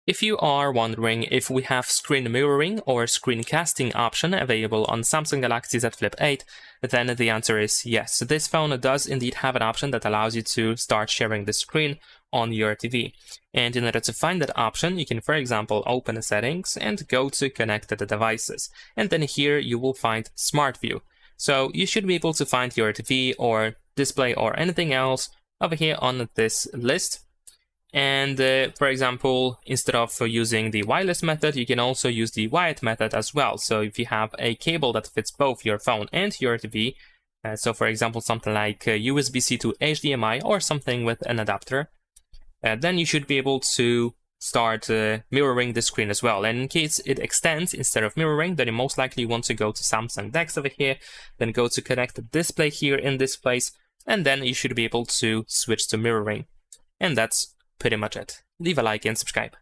If you are wondering if we have screen mirroring or screencasting option available on Samsung Galaxy Z Flip 8, then the answer is yes. This phone does indeed have an option that allows you to start sharing the screen on your TV. And in order to find that option, you can, for example, open the settings and go to connected devices. And then here you will find Smart View. So you should be able to find your TV or display or anything else over here on this list. And for example, instead of using the wireless method, you can also use the wired method as well. So if you have a cable that fits both your phone and your TV, so for example, something like USB-C to HDMI or something with an adapter, then you should be able to start mirroring the screen as well. And in case it extends instead of mirroring, then you most likely want to go to Samsung DeX over here, then go to connect the display here in this place, and then you should be able to switch to mirroring. And that's pretty much it. Leave a like and subscribe.